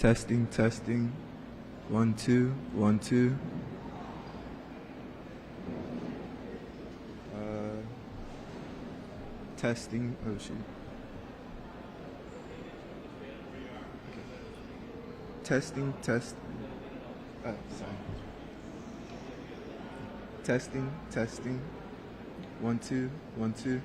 Testing, testing. 1, 2, 1, 2. Testing. Oh shoot. Testing, testing. Sorry. Testing, testing. 1, 2, 1, 2.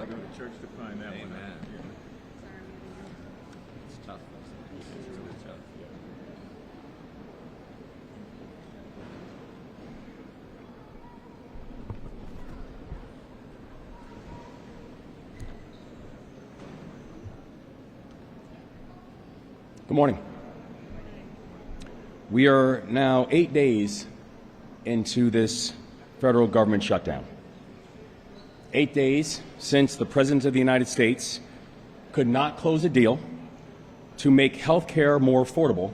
to go to church to find that one. Amen. It's tough. It's really tough. Good morning. We are now 8 days into this federal government shutdown. 8 days since the President of the United States could not close a deal to make health care more affordable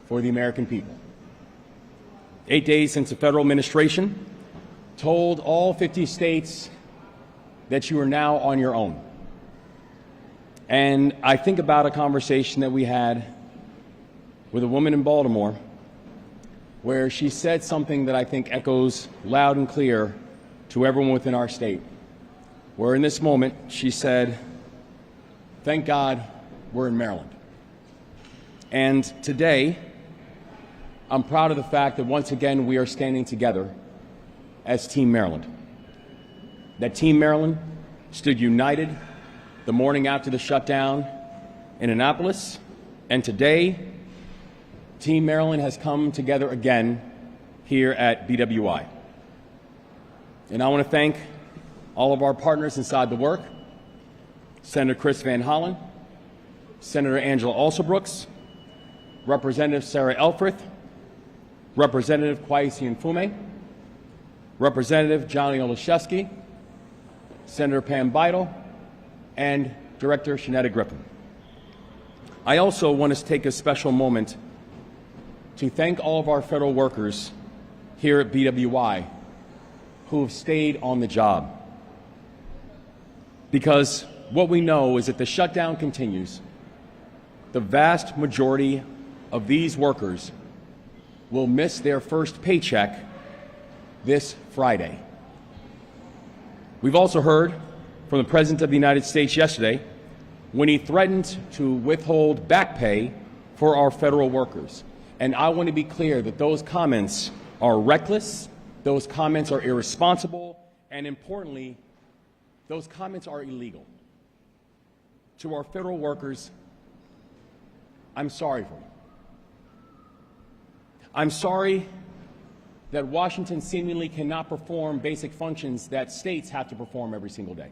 for the American people. 8 days since the federal administration told all 50 states that you are now on your own. And I think about a conversation that we had with a woman in Baltimore where she said something that I think echoes loud and clear to everyone within our state, where in this moment she said, "Thank God we're in Maryland." And today, I'm proud of the fact that once again we are standing together as Team Maryland. That Team Maryland stood united the morning after the shutdown in Annapolis, and today, Team Maryland has come together again here at BWI. And I want to thank all of our partners inside the work, Senator Chris Van Hollen, Senator Angela Alsobrooks, Representative Sarah Elfred, Representative Kwesi Mfume, Representative Johnny Olszewski, Senator Pam Beidel, and Director Shanetta Griffin. I also want to take a special moment to thank all of our federal workers here at BWI who have stayed on the job. Because what we know is that the shutdown continues. The vast majority of these workers will miss their first paycheck this Friday. We've also heard from the President of the United States yesterday when he threatened to withhold back pay for our federal workers. And I want to be clear that those comments are reckless, those comments are irresponsible, and importantly, those comments are illegal. To our federal workers, I'm sorry for them. I'm sorry that Washington seemingly cannot perform basic functions that states have to perform every single day.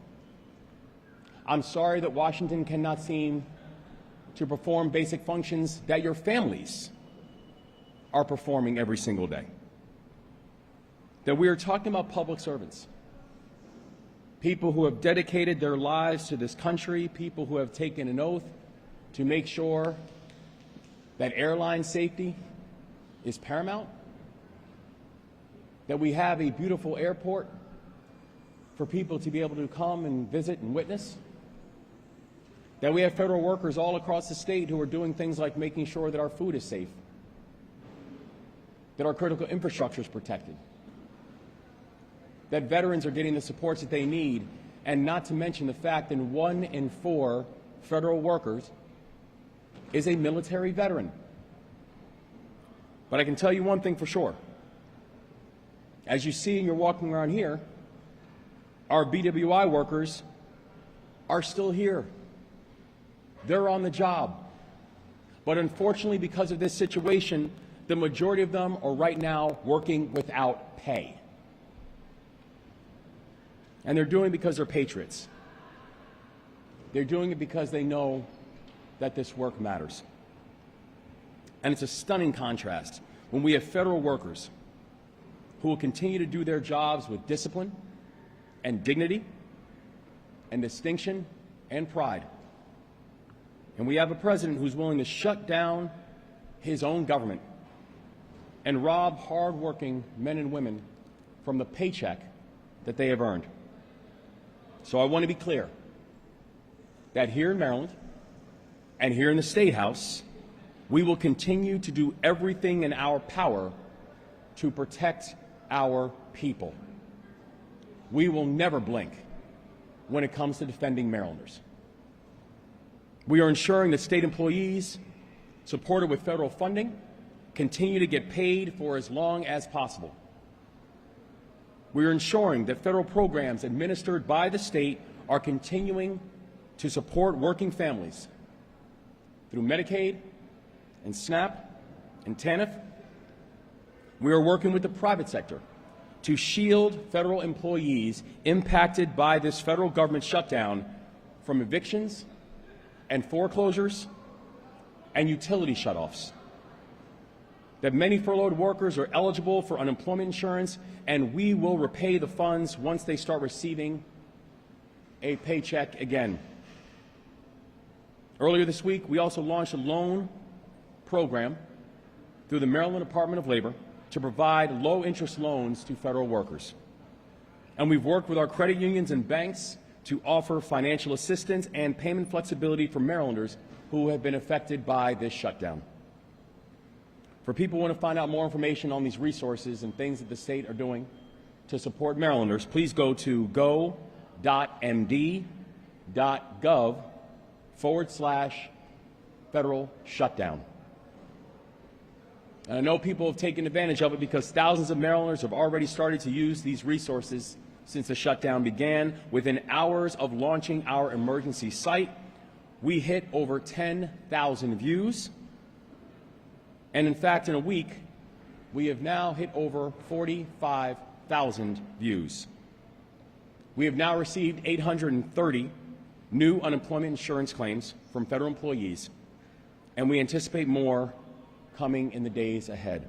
I'm sorry that Washington cannot seem to perform basic functions that your families are performing every single day. That we are talking about public servants, people who have dedicated their lives to this country, people who have taken an oath to make sure that airline safety is paramount, that we have a beautiful airport for people to be able to come and visit and witness, that we have federal workers all across the state who are doing things like making sure that our food is safe, that our critical infrastructure is protected, that veterans are getting the supports that they need, and not to mention the fact that 1 in 4 federal workers is a military veteran. But I can tell you one thing for sure. As you see and you're walking around here, our BWI workers are still here. They're on the job. But unfortunately, because of this situation, the majority of them are right now working without pay. And they're doing it because they're patriots. They're doing it because they know that this work matters. And it's a stunning contrast when we have federal workers who will continue to do their jobs with discipline and dignity and distinction and pride. And we have a president who's willing to shut down his own government and rob hardworking men and women from the paycheck that they have earned. So I want to be clear that here in Maryland and here in the State House, we will continue to do everything in our power to protect our people. We will never blink when it comes to defending Marylanders. We are ensuring that state employees, supported with federal funding, continue to get paid for as long as possible. We are ensuring that federal programs administered by the state are continuing to support working families through Medicaid and SNAP and TANF. We are working with the private sector to shield federal employees impacted by this federal government shutdown from evictions and foreclosures and utility shutoffs. That many furloughed workers are eligible for unemployment insurance, and we will repay the funds once they start receiving a paycheck again. Earlier this week, we also launched a loan program through the Maryland Department of Labor to provide low-interest loans to federal workers. And we've worked with our credit unions and banks to offer financial assistance and payment flexibility for Marylanders who have been affected by this shutdown. For people who want to find out more information on these resources and things that the state are doing to support Marylanders, please go to go.md.gov/federal shutdown. And I know people have taken advantage of it because thousands of Marylanders have already started to use these resources since the shutdown began. Within hours of launching our emergency site, we hit over 10,000 views. And in fact, in a week, we have now hit over 45,000 views. We have now received 830 new unemployment insurance claims from federal employees, and we anticipate more coming in the days ahead.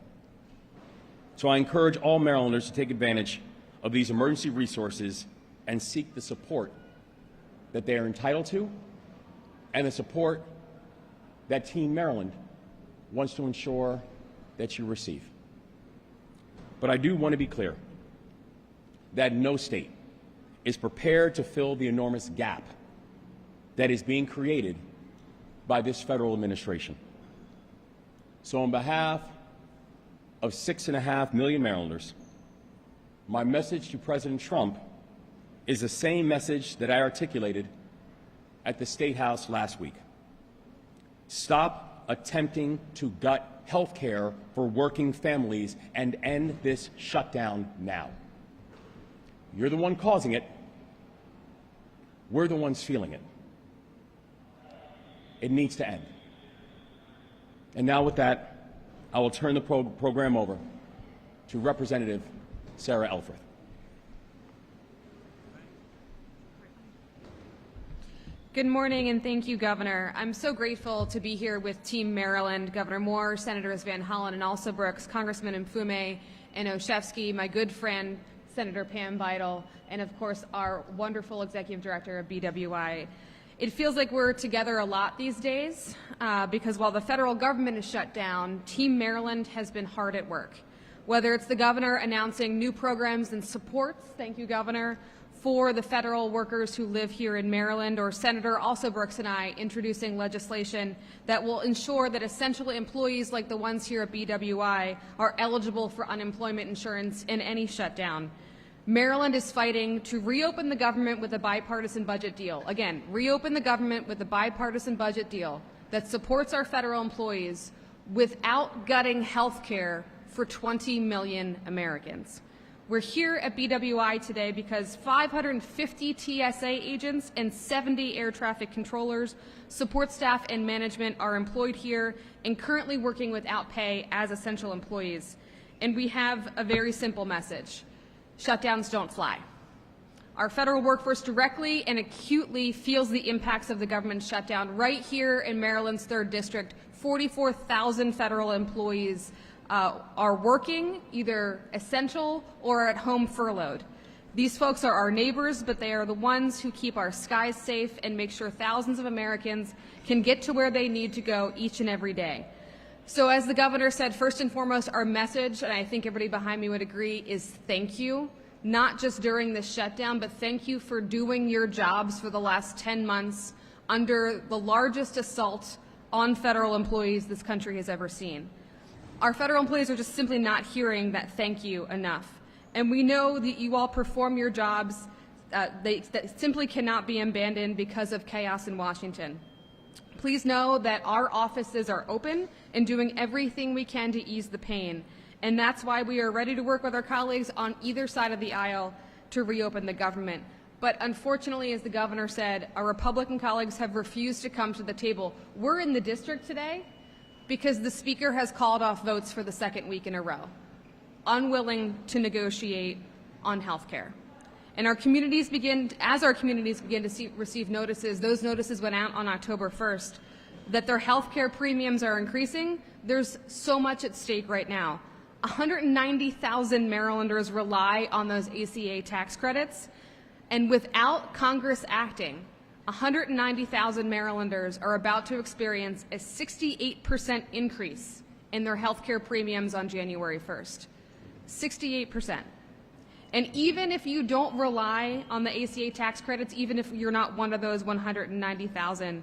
So I encourage all Marylanders to take advantage of these emergency resources and seek the support that they are entitled to and the support that Team Maryland wants to ensure that you receive. But I do want to be clear that no state is prepared to fill the enormous gap that is being created by this federal administration. So on behalf of 6.5 million Marylanders, my message to President Trump is the same message that I articulated at the State House last week. Stop attempting to gut health care for working families and end this shutdown now. You're the one causing it. We're the ones feeling it. It needs to end. And now with that, I will turn the program over to Representative Sarah Elfred. Good morning, and thank you, Governor. I'm so grateful to be here with Team Maryland, Governor Moore, Senators Van Hollen and Alsobrooks, Congressman Mfume and Olszewski, my good friend, Senator Pam Vital, and of course, our wonderful Executive Director of BWI. It feels like we're together a lot these days because while the federal government is shut down, Team Maryland has been hard at work. Whether it's the governor announcing new programs and supports, thank you, Governor, for the federal workers who live here in Maryland, or Senator Alsobrooks and I introducing legislation that will ensure that essential employees like the ones here at BWI are eligible for unemployment insurance in any shutdown. Maryland is fighting to reopen the government with a bipartisan budget deal. Again, reopen the government with a bipartisan budget deal that supports our federal employees without gutting health care for 20 million Americans. We're here at BWI today because 550 TSA agents and 70 air traffic controllers, support staff, and management are employed here and currently working without pay as essential employees. And we have a very simple message. Shutdowns don't fly. Our federal workforce directly and acutely feels the impacts of the government shutdown. Right here in Maryland's 3rd District, 44,000 federal employees are working, either essential or at home furloughed. These folks are our neighbors, but they are the ones who keep our skies safe and make sure thousands of Americans can get to where they need to go each and every day. So as the governor said, first and foremost, our message, and I think everybody behind me would agree, is thank you, not just during this shutdown, but thank you for doing your jobs for the last 10 months under the largest assault on federal employees this country has ever seen. Our federal employees are just simply not hearing that thank you enough. And we know that you all perform your jobs that simply cannot be abandoned because of chaos in Washington. Please know that our offices are open and doing everything we can to ease the pain. And that's why we are ready to work with our colleagues on either side of the aisle to reopen the government. But unfortunately, as the governor said, our Republican colleagues have refused to come to the table. We're in the district today because the Speaker has called off votes for the second week in a row, unwilling to negotiate on health care. And our communities begin to receive notices, those notices went out on October 1st, that their health care premiums are increasing. There's so much at stake right now. 190,000 Marylanders rely on those ACA tax credits, and without Congress acting, 190,000 Marylanders are about to experience a 68% increase in their health care premiums on January 1st. 68%. And even if you don't rely on the ACA tax credits, even if you're not one of those 190,000,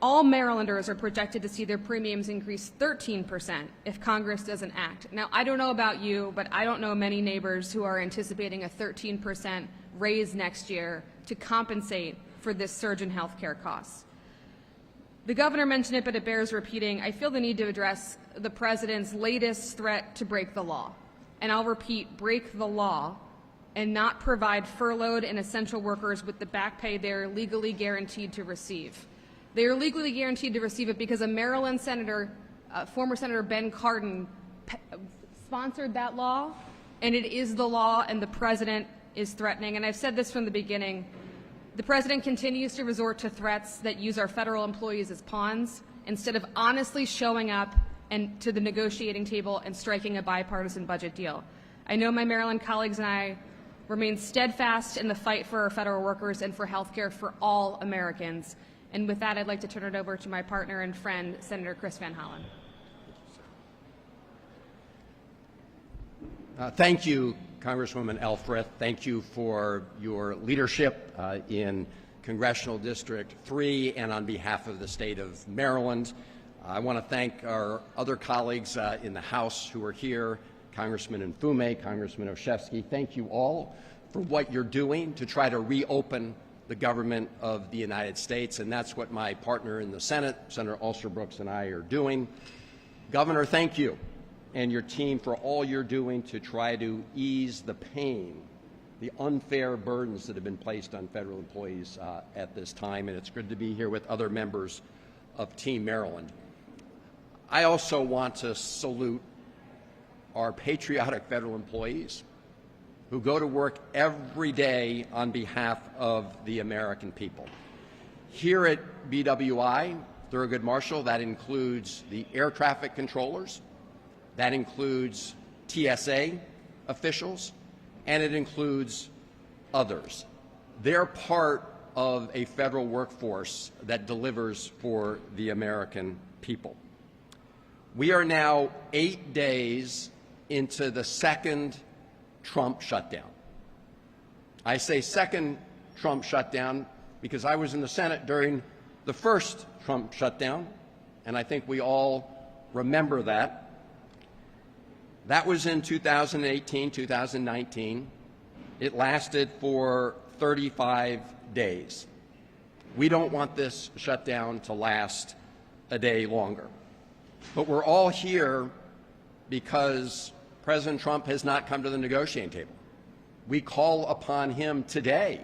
all Marylanders are projected to see their premiums increase 13% if Congress doesn't act. Now, I don't know about you, but I don't know many neighbors who are anticipating a 13% raise next year to compensate for this surge in health care costs. The governor mentioned it, but it bears repeating. I feel the need to address the president's latest threat to break the law. And I'll repeat, break the law and not provide furloughed and essential workers with the back pay they are legally guaranteed to receive. They are legally guaranteed to receive it because a Maryland senator, former Senator Ben Cardin, sponsored that law, and it is the law, and the president is threatening. And I've said this from the beginning. The president continues to resort to threats that use our federal employees as pawns instead of honestly showing up and to the negotiating table and striking a bipartisan budget deal. I know my Maryland colleagues and I remain steadfast in the fight for our federal workers and for health care for all Americans. And with that, I'd like to turn it over to my partner and friend, Senator Chris Van Hollen. Thank you, Congresswoman Elfred. Thank you for your leadership in Congressional District 3 and on behalf of the state of Maryland. I want to thank our other colleagues in the House who are here, Congressman Mfume, Congressman Olszewski. Thank you all for what you're doing to try to reopen the government of the United States, and that's what my partner in the Senate, Senator Alsobrooks, and I are doing. Governor, thank you and your team for all you're doing to try to ease the pain, the unfair burdens that have been placed on federal employees at this time, and it's good to be here with other members of Team Maryland. I also want to salute our patriotic federal employees who go to work every day on behalf of the American people. Here at BWI, Thurgood Marshall, that includes the air traffic controllers, that includes TSA officials, and it includes others. They're part of a federal workforce that delivers for the American people. We are now 8 days into the second Trump shutdown. I say second Trump shutdown because I was in the Senate during the first Trump shutdown, and I think we all remember that. That was in 2018, 2019. It lasted for 35 days. We don't want this shutdown to last a day longer. But we're all here because President Trump has not come to the negotiating table. We call upon him today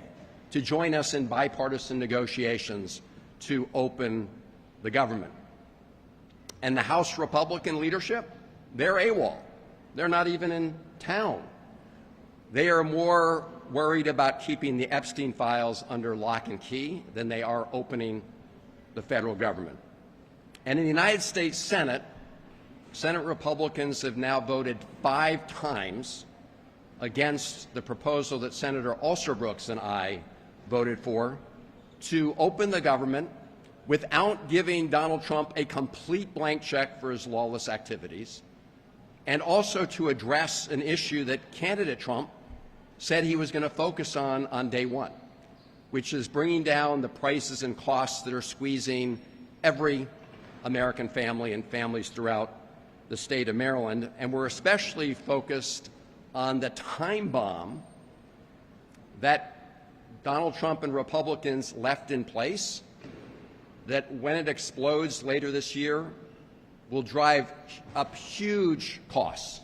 to join us in bipartisan negotiations to open the government. And the House Republican leadership, they're AWOL. They're not even in town. They are more worried about keeping the Epstein files under lock and key than they are opening the federal government. And in the United States Senate, Senate Republicans have now voted 5 times against the proposal that Senator Alsobrooks and I voted for to open the government without giving Donald Trump a complete blank check for his lawless activities, and also to address an issue that candidate Trump said he was going to focus on day one, which is bringing down the prices and costs that are squeezing every American family and families throughout the state of Maryland. And we're especially focused on the time bomb that Donald Trump and Republicans left in place, that when it explodes later this year will drive up huge costs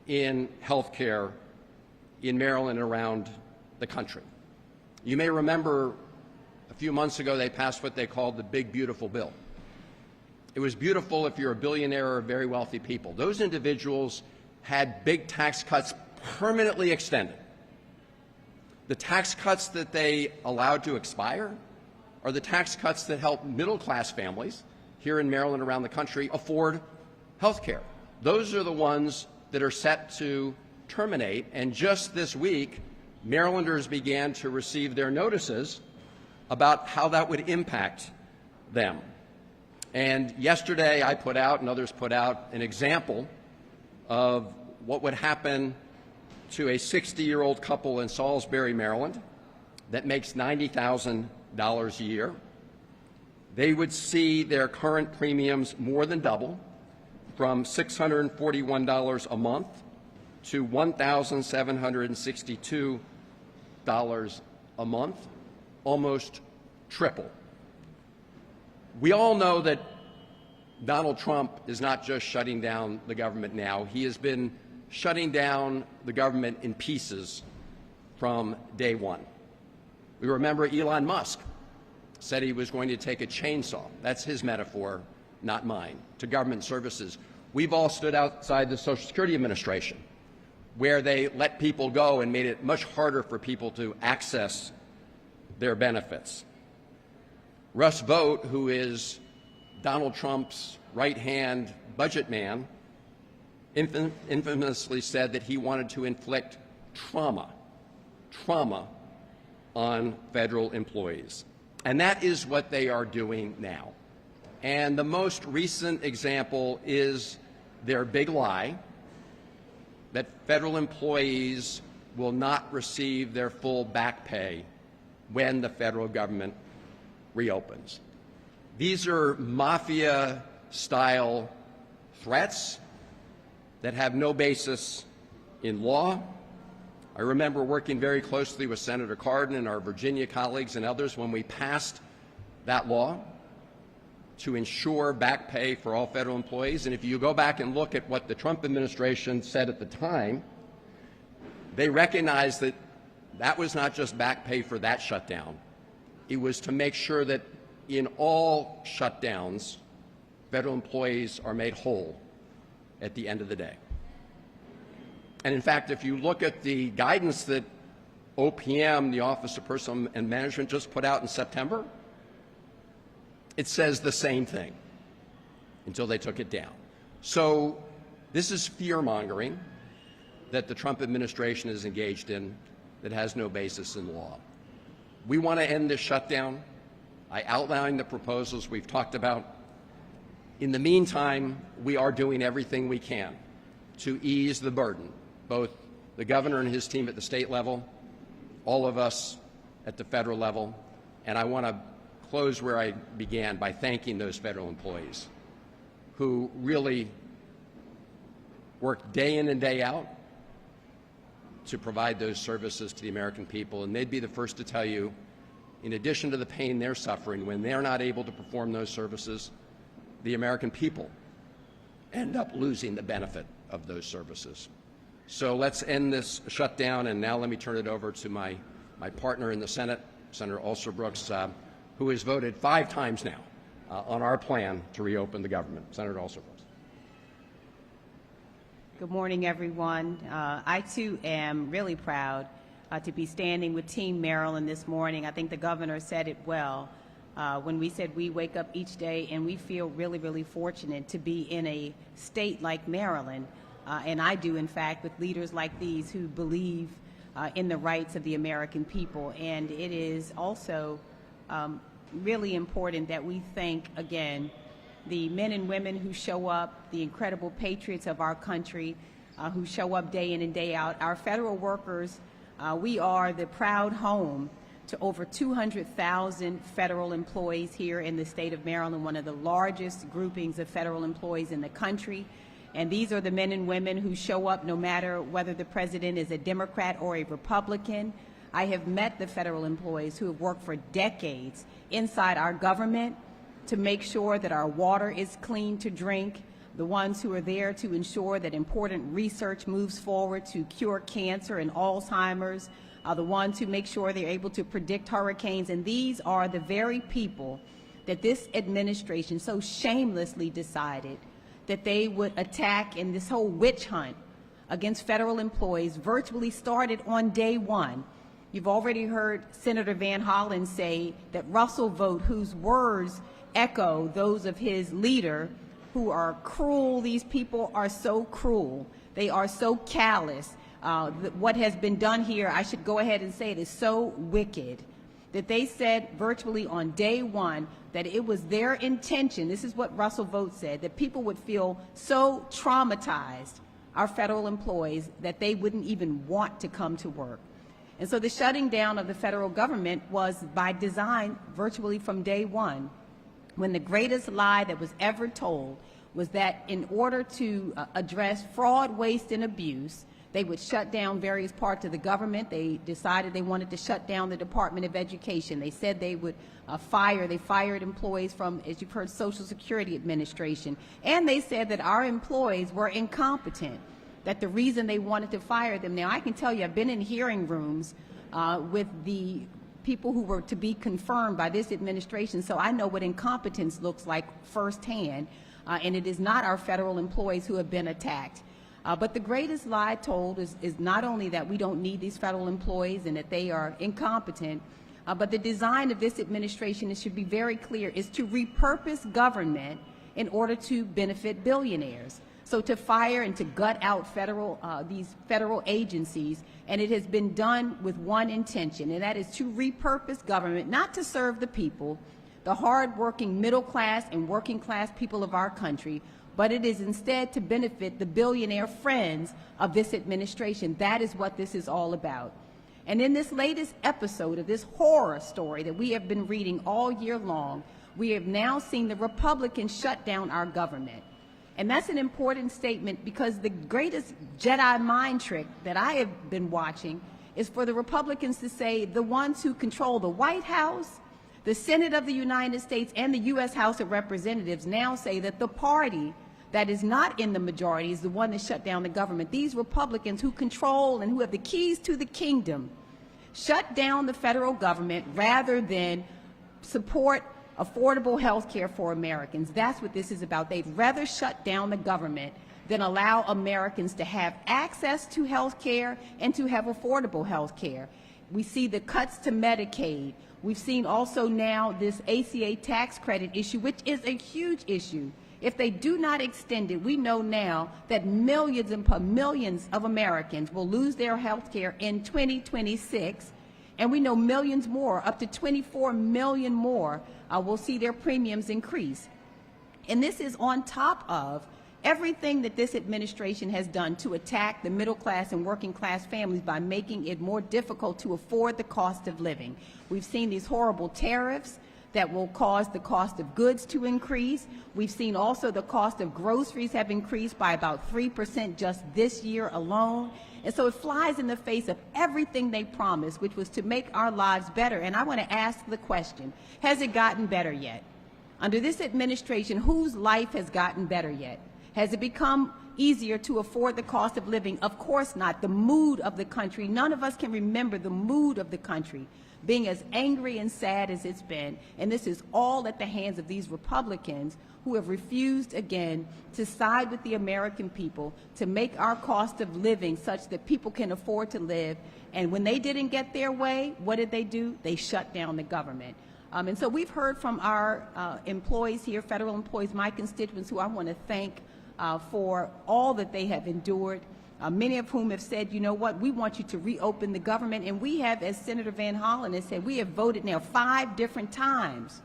in health care in Maryland and around the country. You may remember a few months ago they passed what they called the Big Beautiful Bill. It was beautiful if you're a billionaire or very wealthy people. Those individuals had big tax cuts permanently extended. The tax cuts that they allowed to expire are the tax cuts that help middle-class families here in Maryland, around the country, afford health care. Those are the ones that are set to terminate, and just this week, Marylanders began to receive their notices about how that would impact them. And yesterday I put out, and others put out, an example of what would happen to a 60-year-old couple in Salisbury, Maryland, that makes $90,000 a year. They would see their current premiums more than double, from $641 a month to $1,762 a month, almost triple. We all know that Donald Trump is not just shutting down the government now. He has been shutting down the government in pieces from day one. We remember Elon Musk said he was going to take a chainsaw, that's his metaphor, not mine, to government services. We've all stood outside the Social Security Administration, where they let people go and made it much harder for people to access their benefits. Russ Vought, who is Donald Trump's right-hand budget man, infamously said that he wanted to inflict trauma on federal employees. And that is what they are doing now. And the most recent example is their big lie that federal employees will not receive their full back pay when the federal government reopens. These are mafia-style threats that have no basis in law. I remember working very closely with Senator Cardin and our Virginia colleagues and others when we passed that law to ensure back pay for all federal employees. And if you go back and look at what the Trump administration said at the time, they recognized that that was not just back pay for that shutdown. It was to make sure that in all shutdowns, federal employees are made whole at the end of the day. And in fact, if you look at the guidance that OPM, the Office of Personnel and Management, just put out in September, it says the same thing until they took it down. So this is fear-mongering that the Trump administration is engaged in that has no basis in law. We want to end this shutdown. I outlined the proposals we've talked about. In the meantime, we are doing everything we can to ease the burden, both the governor and his team at the state level, all of us at the federal level, and I want to close where I began by thanking those federal employees who really work day in and day out to provide those services to the American people. And they'd be the first to tell you, in addition to the pain they're suffering when they're not able to perform those services, the American people end up losing the benefit of those services. So let's end this shutdown, and now let me turn it over to my partner in the Senate, Senator Alsobrooks, who has voted 5 times now on our plan to reopen the government. Senator Alsobrooks. Good morning, everyone. I, too, am really proud to be standing with Team Maryland this morning. I think the governor said it well when we said we wake up each day and we feel really, really fortunate to be in a state like Maryland. And I do, in fact, with leaders like these who believe in the rights of the American people. And it is also really important that we thank, again, the men and women who show up, the incredible patriots of our country who show up day in and day out. Our federal workers, we are the proud home to over 200,000 federal employees here in the state of Maryland, one of the largest groupings of federal employees in the country. And these are the men and women who show up no matter whether the president is a Democrat or a Republican. I have met the federal employees who have worked for decades inside our government to make sure that our water is clean to drink, the ones who are there to ensure that important research moves forward to cure cancer and Alzheimer's, the ones who make sure they're able to predict hurricanes, and these are the very people that this administration so shamelessly decided that they would attack, in this whole witch hunt against federal employees virtually started on day one. You've already heard Senator Van Hollen say that Russell vote, whose words echo those of his leader, who are cruel. These people are so cruel. They are so callous. What has been done here, I should go ahead and say it, is so wicked that they said virtually on day one that it was their intention, this is what Russell Vogt said, that people would feel so traumatized, our federal employees, that they wouldn't even want to come to work. And so the shutting down of the federal government was by design virtually from day one, when the greatest lie that was ever told was that in order to address fraud, waste, and abuse, they would shut down various parts of the government. They decided they wanted to shut down the Department of Education. They said they would they fired employees from, as you've heard, Social Security Administration. And they said that our employees were incompetent, that the reason they wanted to fire them. Now, I can tell you, I've been in hearing rooms with the people who were to be confirmed by this administration, so I know what incompetence looks like firsthand, and it is not our federal employees who have been attacked. But the greatest lie told is not only that we don't need these federal employees and that they are incompetent, but the design of this administration, it should be very clear, is to repurpose government in order to benefit billionaires. So to fire and to gut out these federal agencies, and it has been done with one intention, and that is to repurpose government, not to serve the people, the hard-working middle class and working class people of our country, but it is instead to benefit the billionaire friends of this administration. That is what this is all about. And in this latest episode of this horror story that we have been reading all year long, we have now seen the Republicans shut down our government. And that's an important statement, because the greatest Jedi mind trick that I have been watching is for the Republicans to say the ones who control the White House, the Senate of the United States, and the U.S. House of Representatives now say that the party that is not in the majority is the one that shut down the government. These Republicans who control and who have the keys to the kingdom shut down the federal government rather than support affordable health care for Americans. That's what this is about. They'd rather shut down the government than allow Americans to have access to health care and to have affordable health care. We see the cuts to Medicaid. We've seen also now this ACA tax credit issue, which is a huge issue. If they do not extend it, we know now that millions and millions of Americans will lose their health care in 2026, and we know millions more, up to 24 million more, will see their premiums increase. And this is on top of everything that this administration has done to attack the middle class and working class families by making it more difficult to afford the cost of living. We've seen these horrible tariffs that will cause the cost of goods to increase. We've seen also the cost of groceries have increased by about 3% just this year alone. And so it flies in the face of everything they promised, which was to make our lives better. And I want to ask the question, has it gotten better yet? Under this administration, whose life has gotten better yet? Has it become easier to afford the cost of living? Of course not. The mood of the country, none of us can remember the mood of the country being as angry and sad as it's been. And this is all at the hands of these Republicans who have refused again to side with the American people, to make our cost of living such that people can afford to live. And when they didn't get their way, what did they do? They shut down the government. And so we've heard from our employees here, federal employees, my constituents, who I want to thank for all that they have endured. Many of whom have said, you know what, we want you to reopen the government. And we have, as Senator Van Hollen has said, we have voted now 5 different times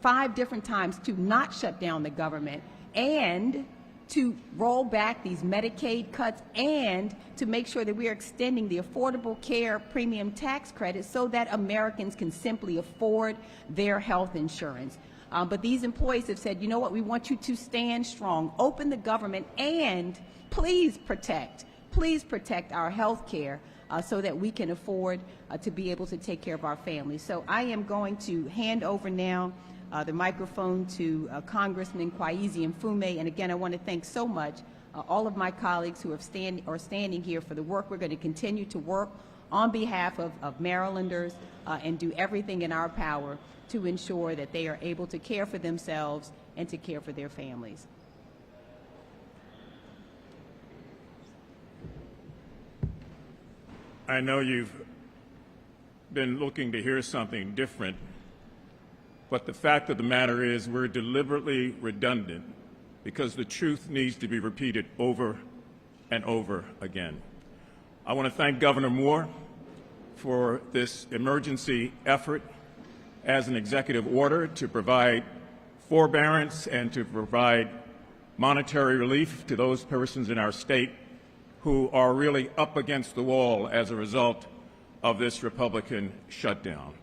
to not shut down the government and to roll back these Medicaid cuts and to make sure that we are extending the Affordable Care Premium Tax Credit so that Americans can simply afford their health insurance. But these employees have said, you know what, we want you to stand strong, open the government, and please protect our health care so that we can afford to be able to take care of our families. So I am going to hand over now the microphone to Congressman Mfume. And again, I want to thank so much all of my colleagues who are standing here for the work. We're going to continue to work on behalf of Marylanders and do everything in our power to ensure that they are able to care for themselves and to care for their families. I know you've been looking to hear something different, but the fact of the matter is we're deliberately redundant because the truth needs to be repeated over and over again. I want to thank Governor Moore for this emergency effort as an executive order to provide forbearance and to provide monetary relief to those persons in our state who are really up against the wall as a result of this Republican shutdown.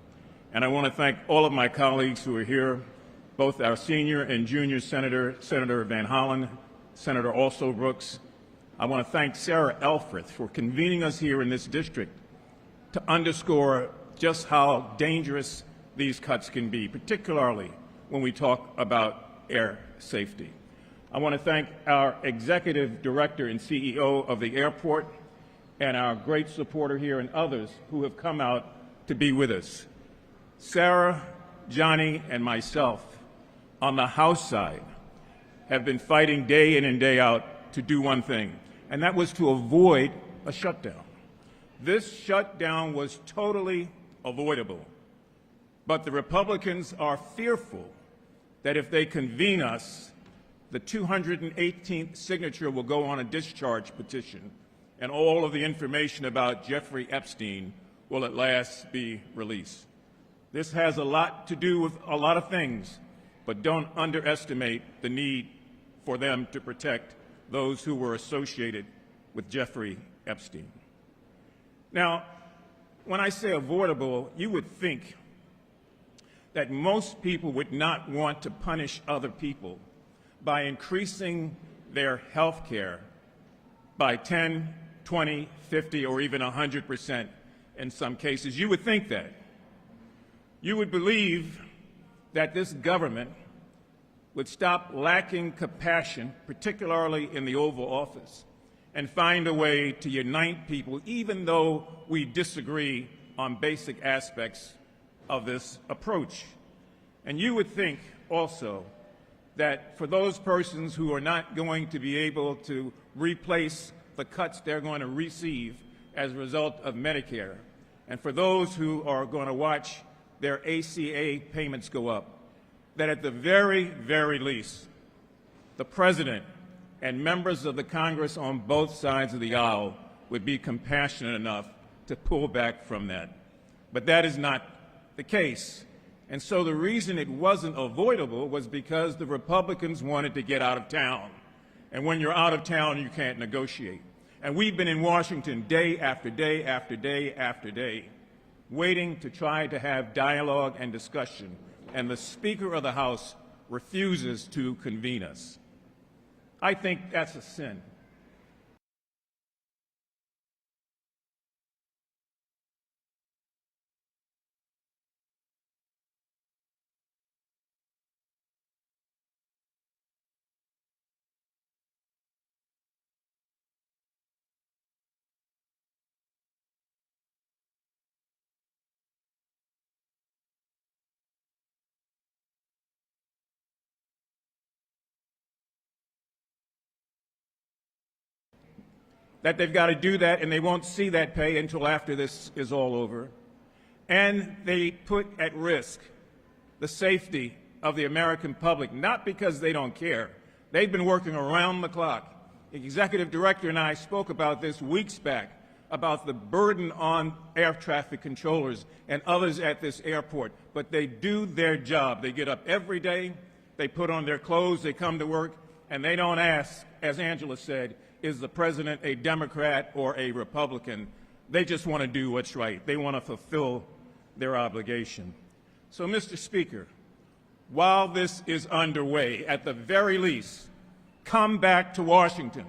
And I want to thank all of my colleagues who are here, both our senior and junior senator, Senator Van Hollen, Senator Alsobrooks. I want to thank Sarah Elfred for convening us here in this district to underscore just how dangerous these cuts can be, particularly when we talk about air safety. I want to thank our executive director and CEO of the airport and our great supporter here and others who have come out to be with us. Sarah, Johnny, and myself on the House side have been fighting day in and day out to do one thing, and that was to avoid a shutdown. This shutdown was totally avoidable, but the Republicans are fearful that if they convene us, the 218th signature will go on a discharge petition, and all of the information about Jeffrey Epstein will at last be released. This has a lot to do with a lot of things, but don't underestimate the need for them to protect those who were associated with Jeffrey Epstein. Now, when I say avoidable, you would think that most people would not want to punish other people by increasing their health care by 10, 20, 50, or even 100% in some cases. You would think that. You would believe that this government would stop lacking compassion, particularly in the Oval Office, and find a way to unite people, even though we disagree on basic aspects of this approach. And you would think also that for those persons who are not going to be able to replace the cuts they're going to receive as a result of Medicare, and for those who are going to watch their ACA payments go up, that at the very, very least, the President and members of the Congress on both sides of the aisle would be compassionate enough to pull back from that. But that is not the case. And so the reason it wasn't avoidable was because the Republicans wanted to get out of town. And when you're out of town, you can't negotiate. And we've been in Washington day after day after day after day, waiting to try to have dialogue and discussion. And the Speaker of the House refuses to convene us. I think that's a sin. That they've got to do that, and they won't see that pay until after this is all over. And they put at risk the safety of the American public, not because they don't care. They've been working around the clock. The executive director and I spoke about this weeks back, about the burden on air traffic controllers and others at this airport. But they do their job. They get up every day, they put on their clothes, they come to work, and they don't ask, as Angela said, is the president a Democrat or a Republican? They just want to do what's right. They want to fulfill their obligation. So, Mr. Speaker, while this is underway, at the very least, come back to Washington,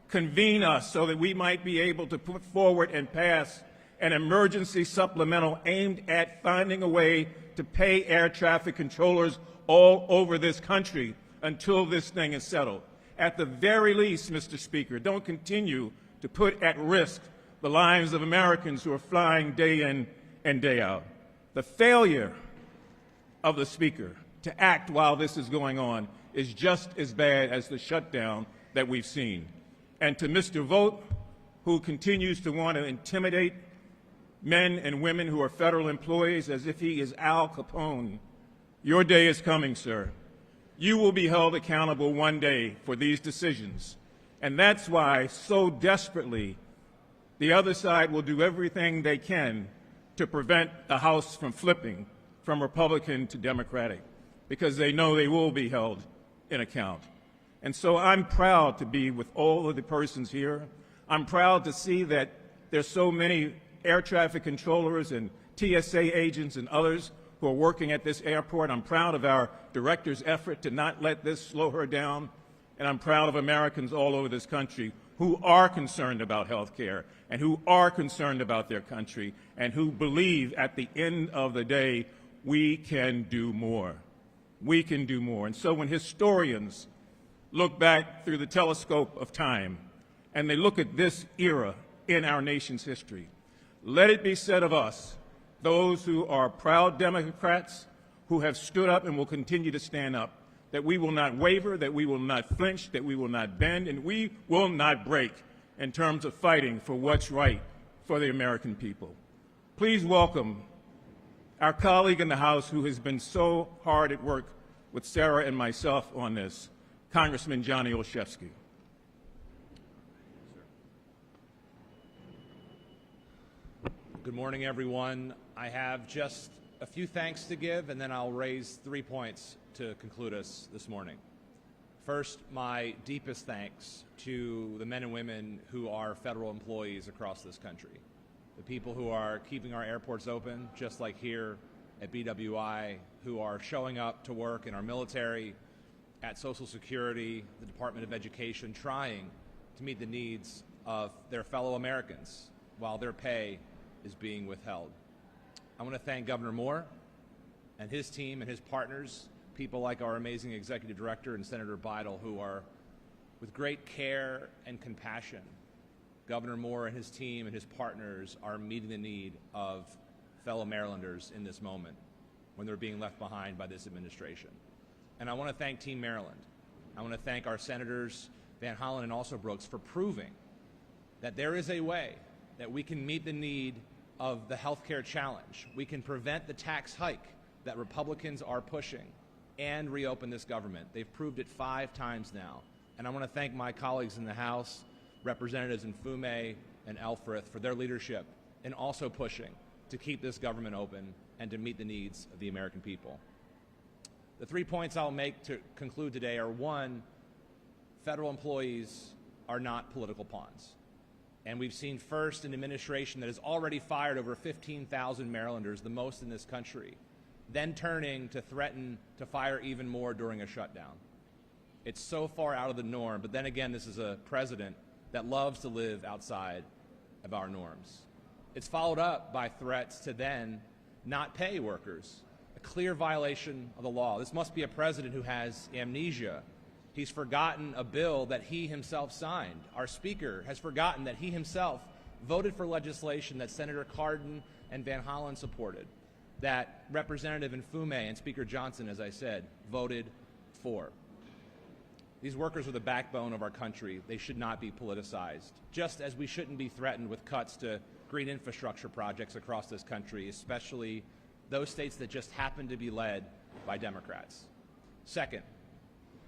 convene us so that we might be able to put forward and pass an emergency supplemental aimed at finding a way to pay air traffic controllers all over this country until this thing is settled. At the very least, Mr. Speaker, don't continue to put at risk the lives of Americans who are flying day in and day out. The failure of the Speaker to act while this is going on is just as bad as the shutdown that we've seen. And to Mr. Vogt, who continues to want to intimidate men and women who are federal employees as if he is Al Capone, your day is coming, sir. You will be held accountable one day for these decisions. And that's why so desperately the other side will do everything they can to prevent the House from flipping from Republican to Democratic, because they know they will be held in account. And so I'm proud to be with all of the persons here. I'm proud to see that there's so many air traffic controllers and TSA agents and others who are working at this airport. I'm proud of our director's effort to not let this slow her down. And I'm proud of Americans all over this country who are concerned about health care and who are concerned about their country and who believe at the end of the day we can do more. We can do more. And so when historians look back through the telescope of time and they look at this era in our nation's history, let it be said of us, those who are proud Democrats who have stood up and will continue to stand up, that we will not waver, that we will not flinch, that we will not bend, and we will not break in terms of fighting for what's right for the American people. Please welcome our colleague in the House who has been so hard at work with Sarah and myself on this, Congressman Johnny Olszewski. Good morning, everyone. I have just a few thanks to give, and then I'll raise 3 points to conclude us this morning. First, my deepest thanks to the men and women who are federal employees across this country, the people who are keeping our airports open, just like here at BWI, who are showing up to work in our military, at Social Security, the Department of Education, trying to meet the needs of their fellow Americans while their pay is being withheld. I want to thank Governor Moore and his team and his partners, people like our amazing Executive Director and Senator Bidel, who are, with great care and compassion, Governor Moore and his team and his partners are meeting the need of fellow Marylanders in this moment when they're being left behind by this administration. And I want to thank Team Maryland. I want to thank our Senators Van Hollen and Alsobrooks for proving that there is a way that we can meet the need of the healthcare challenge. We can prevent the tax hike that Republicans are pushing and reopen this government. They've proved it 5 times now. And I want to thank my colleagues in the House, Representatives Mfume and Elfred, for their leadership in also pushing to keep this government open and to meet the needs of the American people. The 3 points I'll make to conclude today are: 1, federal employees are not political pawns. And we've seen first an administration that has already fired over 15,000 Marylanders, the most in this country, then turning to threaten to fire even more during a shutdown. It's so far out of the norm, but then again, this is a president that loves to live outside of our norms. It's followed up by threats to then not pay workers, a clear violation of the law. This must be a president who has amnesia. He's forgotten a bill that he himself signed. Our Speaker has forgotten that he himself voted for legislation that Senator Cardin and Van Hollen supported, that Representative Mfume and Speaker Johnson, as I said, voted for. These workers are the backbone of our country. They should not be politicized, just as we shouldn't be threatened with cuts to green infrastructure projects across this country, especially those states that just happen to be led by Democrats. Second,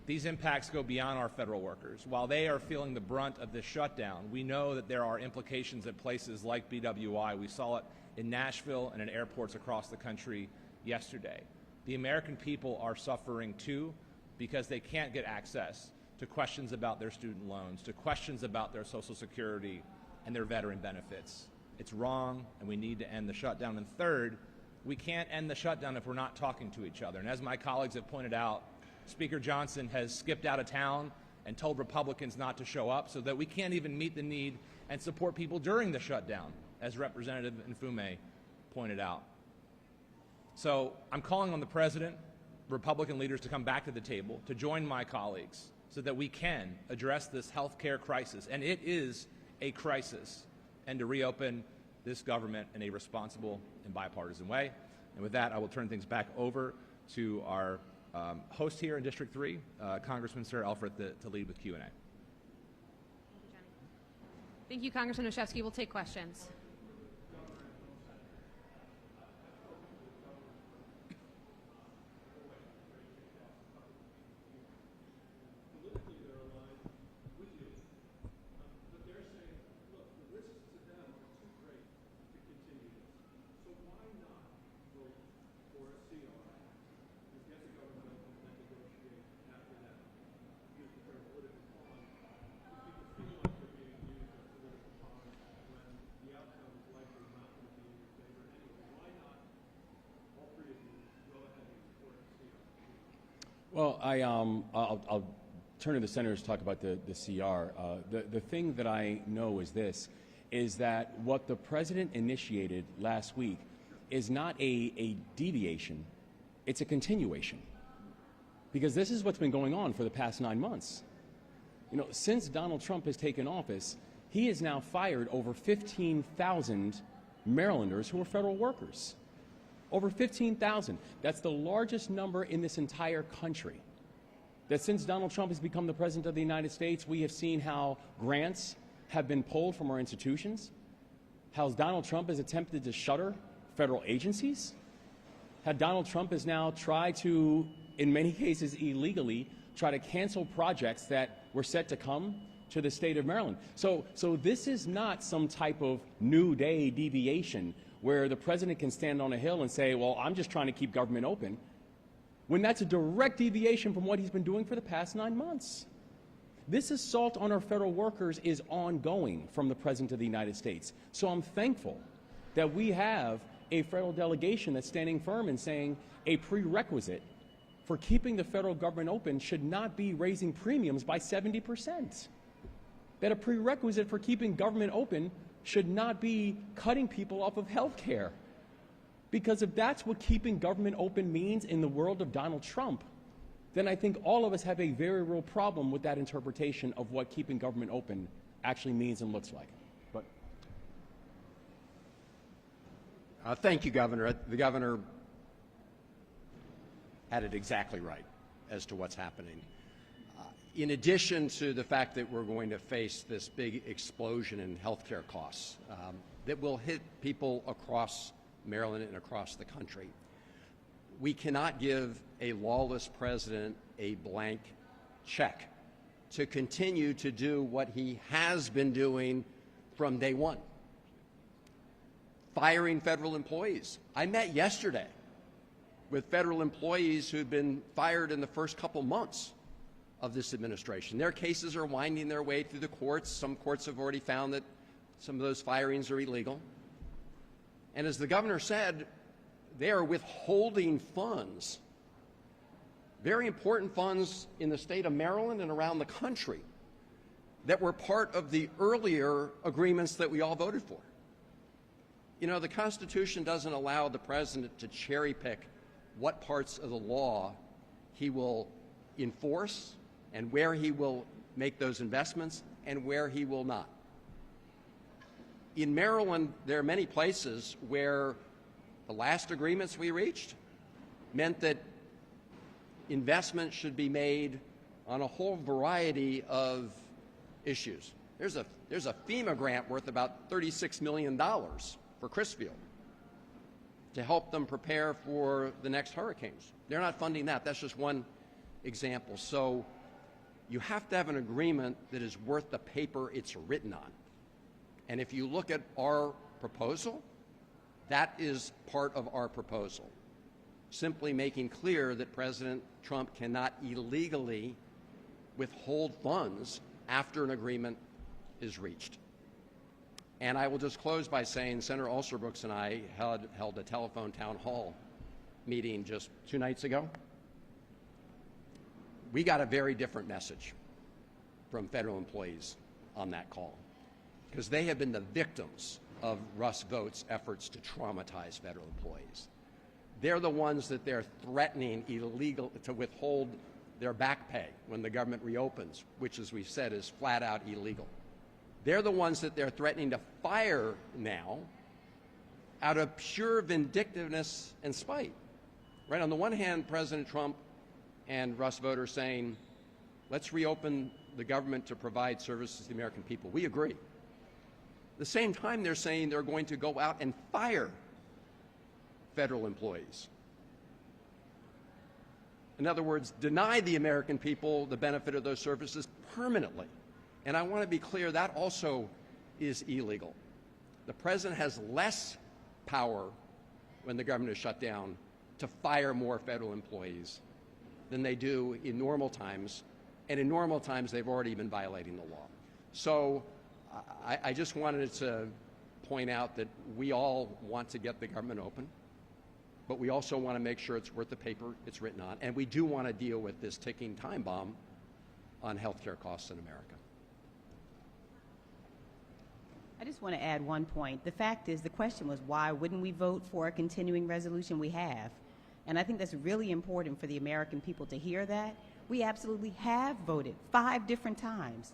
these impacts go beyond our federal workers. While they are feeling the brunt of this shutdown, we know that there are implications at places like BWI. We saw it in Nashville and in airports across the country yesterday. The American people are suffering too, because they can't get access to questions about their student loans, to questions about their Social Security and their veteran benefits. It's wrong, and we need to end the shutdown. And third, we can't end the shutdown if we're not talking to each other. And as my colleagues have pointed out, Speaker Johnson has skipped out of town and told Republicans not to show up, so that we can't even meet the need and support people during the shutdown, as Representative Mfume pointed out. So I'm calling on the President, Republican leaders, to come back to the table, to join my colleagues, so that we can address this health care crisis. And it is a crisis. and to reopen this government in a responsible and bipartisan way. And with that, I will turn things back over to our host here in District 3, Congressman Sir Elfred, to lead with Q&A. Thank you, Congressman Olszewski. We'll take questions. Well, I'll turn to the senators to talk about the CR. The thing that I know is this, is that what the president initiated last week is not a deviation, it's a continuation. Because this is what's been going on for the past 9 months. You know, since Donald Trump has taken office, he has now fired over 15,000 Marylanders who are federal workers. Over 15,000. That's the largest number in this entire country. That since Donald Trump has become the President of the United States, we have seen how grants have been pulled from our institutions, how Donald Trump has attempted to shutter federal agencies, how Donald Trump has now tried to, in many cases illegally, try to cancel projects that were set to come to the state of Maryland. So this is not some type of new day deviation where the president can stand on a hill and say, well, I'm just trying to keep government open, when that's a direct deviation from what he's been doing for the past 9 months. This assault on our federal workers is ongoing from the President of the United States. So I'm thankful that we have a federal delegation that's standing firm and saying a prerequisite for keeping the federal government open should not be raising premiums by 70%. That a prerequisite for keeping government open should not be cutting people off of health care. Because if that's what keeping government open means in the world of Donald Trump, then I think all of us have a very real problem with that interpretation of what keeping government open actually means and looks like. But thank you, Governor. The governor had it exactly right as to what's happening. In addition to the fact that we're going to face this big explosion in healthcare costs that will hit people across Maryland and across the country, we cannot give a lawless president a blank check to continue to do what he has been doing from day one. Firing federal employees. I met yesterday with federal employees who'd been fired in the first couple months of this administration. Their cases are winding their way through the courts. Some courts have already found that some of those firings are illegal. And as the governor said, they are withholding funds, very important funds in the state of Maryland and around the country that were part of the earlier agreements that we all voted for. You know, the Constitution doesn't allow the president to cherry pick what parts of the law he will enforce and where he will make those investments and where he will not. In Maryland, there are many places where the last agreements we reached meant that investment should be made on a whole variety of issues. There's a FEMA grant worth about $36 million for Crisfield to help them prepare for the next hurricanes. They're not funding that. That's just one example. So you have to have an agreement that is worth the paper it's written on. And if you look at our proposal, that is part of our proposal, simply making clear that President Trump cannot illegally withhold funds after an agreement is reached. And I will just close by saying Senator Alsobrooks and I held a telephone town hall meeting just 2 nights ago. We got a very different message from federal employees on that call, because they have been the victims of Russ Vought's efforts to traumatize federal employees. They're the ones that they're threatening to withhold their back pay when the government reopens, which, as we've said, is flat out illegal. They're the ones that they're threatening to fire now out of pure vindictiveness and spite. Right? On the one hand, President Trump and Russ Vought are saying, let's reopen the government to provide services to the American people. We agree. At the same time, they're saying they're going to go out and fire federal employees. In other words, deny the American people the benefit of those services permanently. And I want to be clear, that also is illegal. The president has less power when the government is shut down to fire more federal employees than they do in normal times. And in normal times, they've already been violating the law. So I just wanted to point out that we all want to get the government open, but we also want to make sure it's worth the paper it's written on. And we do want to deal with this ticking time bomb on health care costs in America. I just want to add one point. The fact is, the question was, why wouldn't we vote for a continuing resolution? We have. And I think that's really important for the American people to hear that. We absolutely have voted 5 different times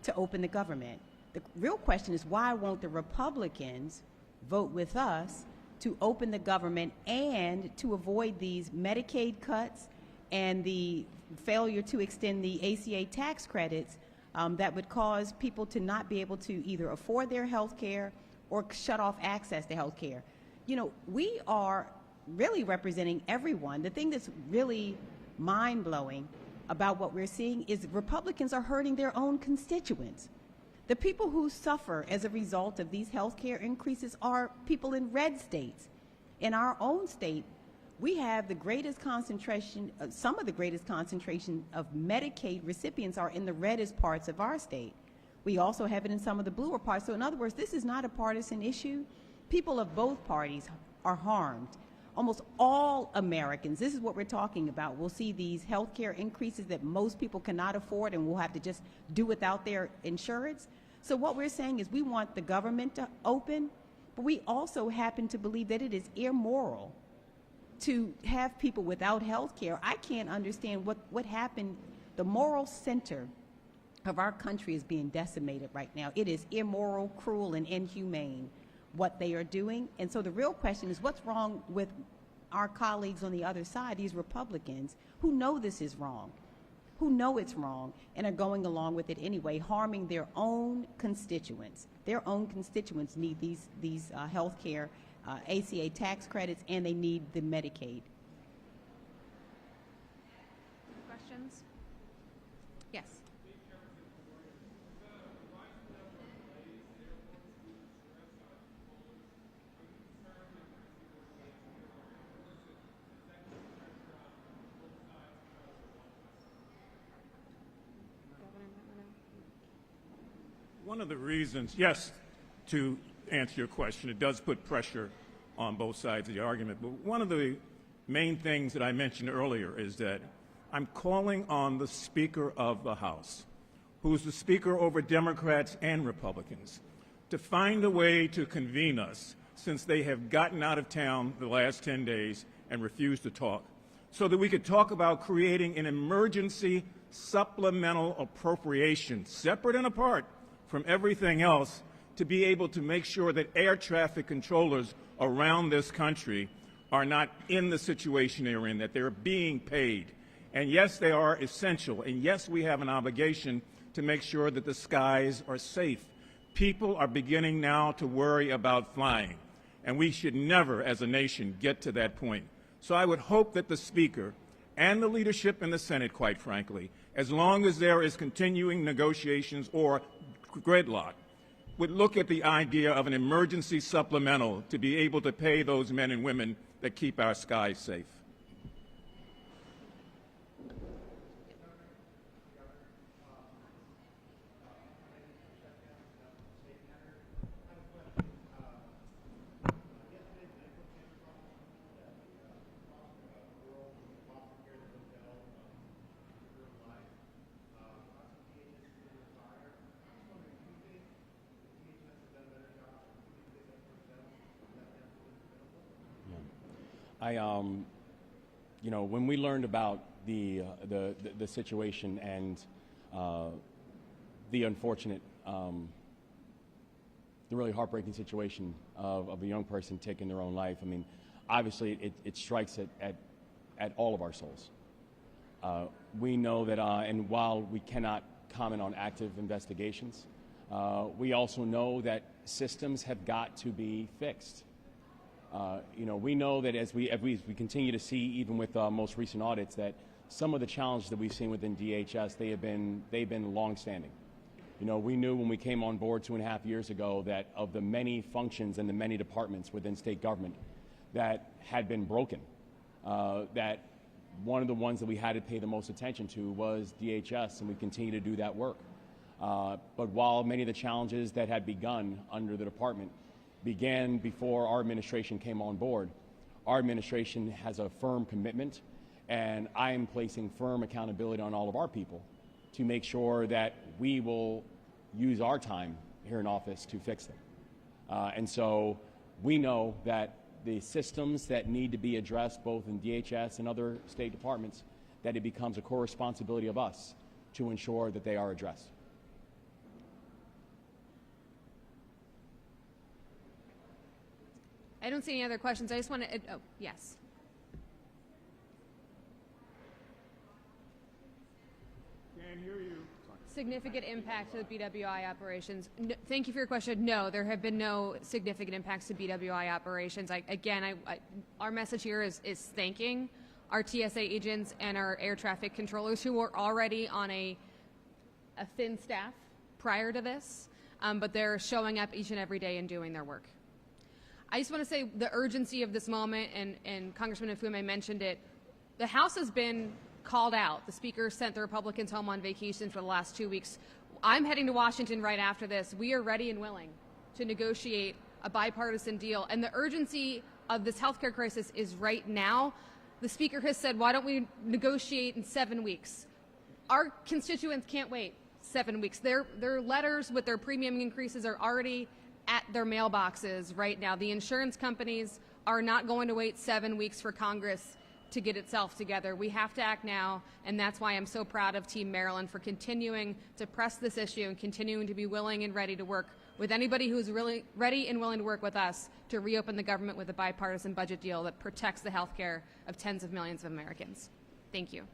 to open the government. The real question is, why won't the Republicans vote with us to open the government and to avoid these Medicaid cuts and the failure to extend the ACA tax credits that would cause people to not be able to either afford their health care or shut off access to health care. You know, we are really representing everyone. The thing that's really mind-blowing about what we're seeing is Republicans are hurting their own constituents. The people who suffer as a result of these health care increases are people in red states. In our own state, we have the greatest concentration, some of the greatest concentration of Medicaid recipients are in the reddest parts of our state. We also have it in some of the bluer parts. So in other words, this is not a partisan issue. People of both parties are harmed. Almost all Americans, this is what we're talking about, will see these health care increases that most people cannot afford and will have to just do without their insurance. So what we're saying is we want the government to open, but we also happen to believe that it is immoral to have people without health care. I can't understand what happened. The moral center of our country is being decimated right now. It is immoral, cruel, and inhumane what they are doing. And so the real question is, what's wrong with our colleagues on the other side, these Republicans, who know this is wrong, who know it's wrong, and are going along with it anyway, harming their own constituents. Their own constituents need these health care, ACA tax credits, and they need the Medicaid. Questions? Yes. One of the reasons, yes, to answer your question, it does put pressure on both sides of the argument. But one of the main things that I mentioned earlier is that I'm calling on the Speaker of the House, who's the Speaker over Democrats and Republicans, to find a way to convene us, since they have gotten out of town the last 10 days and refused to talk, so that we could talk about creating an emergency supplemental appropriation, separate and apart from everything else, to be able to make sure that air traffic controllers around this country are not in the situation they're in, that they're being paid. And yes, they are essential. And yes, we have an obligation to make sure that the skies are safe. People are beginning now to worry about flying. And we should never, as a nation, get to that point. So I would hope that the Speaker and the leadership in the Senate, quite frankly, as long as there is continuing negotiations or gridlock, would look at the idea of an emergency supplemental to be able to pay those men and women that keep our skies safe. You know, when we learned about the situation and the unfortunate the really heartbreaking situation of a young person taking their own life. I mean, obviously it strikes at all of our souls. We know that, and while we cannot comment on active investigations, we also know that systems have got to be fixed. We know that as we continue to see, even with most recent audits, that some of the challenges that we've seen within DHS, they've been longstanding. We knew when we came on board 2.5 years ago that of the many functions and the many departments within state government that had been broken, that one of the ones that we had to pay the most attention to was DHS, and we continue to do that work. But while many of the challenges that had begun under the department began before our administration came on board, our administration has a firm commitment, and I am placing firm accountability on all of our people to make sure that we will use our time here in office to fix them. And so we know that the systems that need to be addressed both in DHS and other state departments, that it becomes a core responsibility of us to ensure that they are addressed. I don't see any other questions. I just want to, oh, yes. Can't hear you. Significant impact to the BWI operations. No, thank you for your question. No, there have been no significant impacts to BWI operations. Our message here is thanking our TSA agents and our air traffic controllers who were already on a thin staff prior to this, but they're showing up each and every day and doing their work. I just want to say the urgency of this moment, and Congressman Mfume mentioned it, the House has been called out. The Speaker sent the Republicans home on vacation for the last 2 weeks. I'm heading to Washington right after this. We are ready and willing to negotiate a bipartisan deal. And the urgency of this healthcare crisis is right now. The Speaker has said, why don't we negotiate in 7 weeks? Our constituents can't wait 7 weeks. Their letters with their premium increases are already at their mailboxes right now. The insurance companies are not going to wait 7 weeks for Congress to get itself together. We have to act now, and that's why I'm so proud of Team Maryland for continuing to press this issue and continuing to be willing and ready to work with anybody who's really ready and willing to work with us to reopen the government with a bipartisan budget deal that protects the health care of tens of millions of Americans. Thank you.